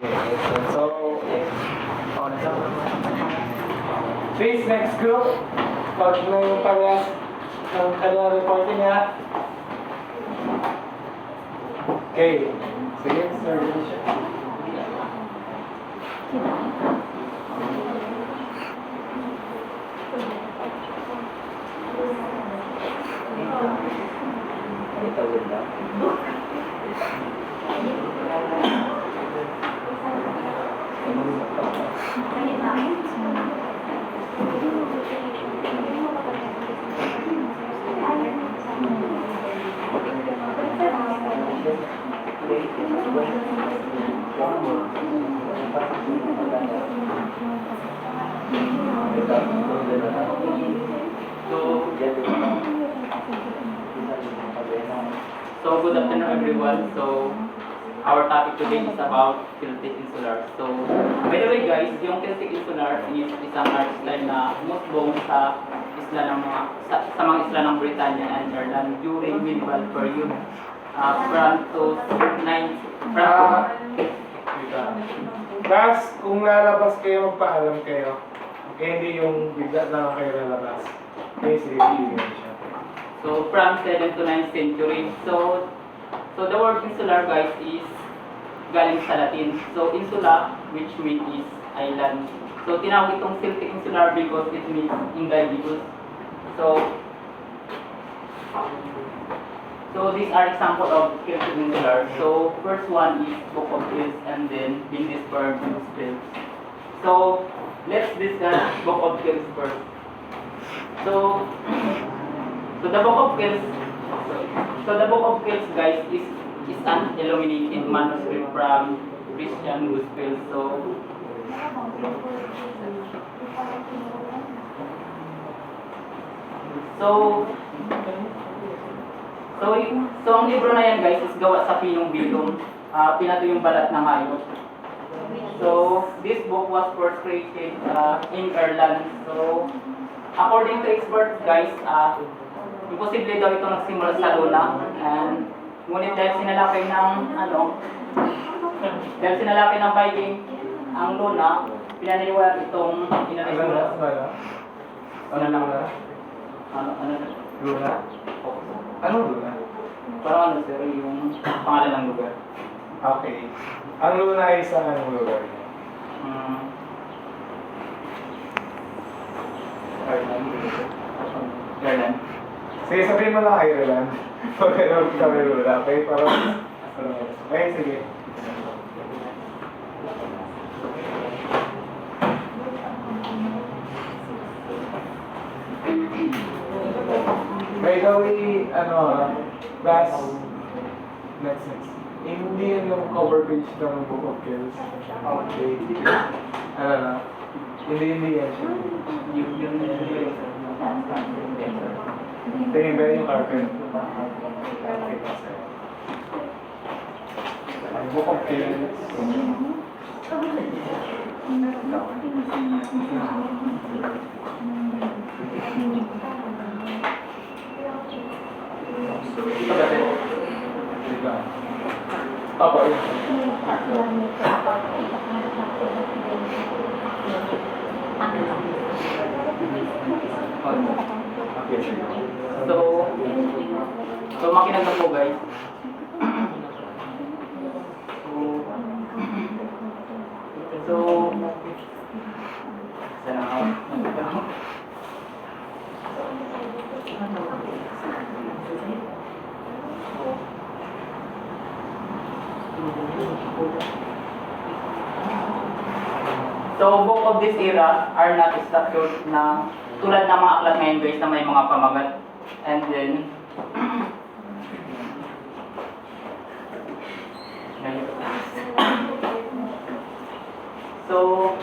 So, please, next group. Start na yung kanya reporting niya. Okay. Sige, sir. So, good afternoon everyone. So, our topic today is about Celtic Insular. So, by the way guys, yung Celtic Insular is isang artistyle na musbong sa isla ng sa mga isla ng Britannia and Ireland during medieval period. Guys, kung lalabas kayo, magpaalam kayo. Okay, hindi yung bigla lang kayo lalabas. Okay, sige, siya. So from 7th to 9th century. So the word insular guys is galing sa Latin. So insula which means is island. So tinawag itong Celtic Insular because it means inglorious. So these are example of Celtic Insular. So first one is Book of Kells and then Lindisfarne Spells. So let's discuss Book of Kells first. So the Book of Kells, guys, is an illuminated manuscript from Christian Gospel. So ang libro na yan guys is gawa sa pinong bilong, pinato yung balat ng hayop. So this book was first created in Ireland. So according to experts guys, imposible daw ito nagsimula sa Luna, and ngunit dahil sinalakay ng Viking ang Luna, pinaniwala itong inanisura. Luna? Anong Luna? Parang sir, yung pangalan ng lugar. Okay. Ang Luna ay sa anong lugar? Ireland. Sige, sabihin mo lang Ireland. Okay, sabi Luna. Okay, parang... Okay, sige. By the way, last, next. Hindi yun yung cover page ng Book of Kells. Okay. Hindi yan siya. Tingin ba yung carpet? Book of Kells. Apa yun? So makinig na po guys. So So, book of this era are not structured na tulad ng mga aklat ngayon guys na may mga pamagat. And then, so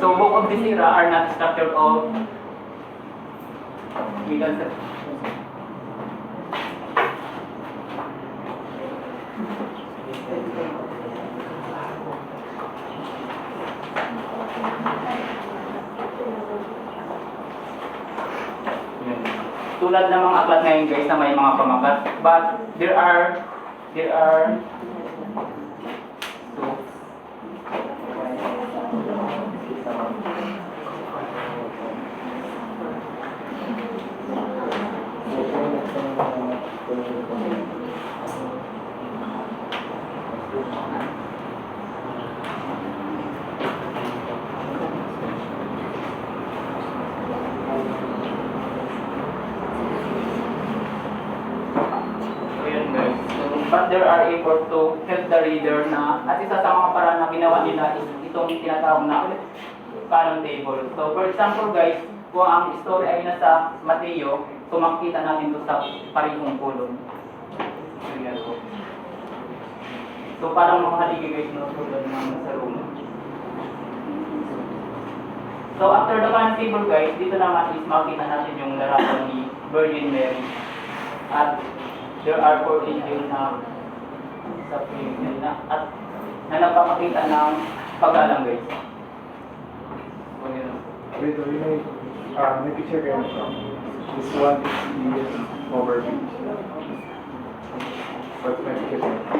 book of this era are not structured of tulad ng mga aklat ngayon guys na may mga pamagat, but there are there are two. So yun guys. So, but there are efforts to help the reader na at isa sa mga paraan na ginawa nila is itong tinatawag na canon table. So for example guys, kung ang story ay nasa Mateo, so makikita natin ito sa parehong kolon. So yan po. So parang mga haligi guys, no? Tulad ng nasa room. So after the canon table guys, dito naman is makikita natin yung larawan ni Virgin Mary. At there are 4 angels na sa piling na at na nagpapakita ng paggalang guys. So yun. Wait, may picture kayo. This one is the overview. But may picture kayo.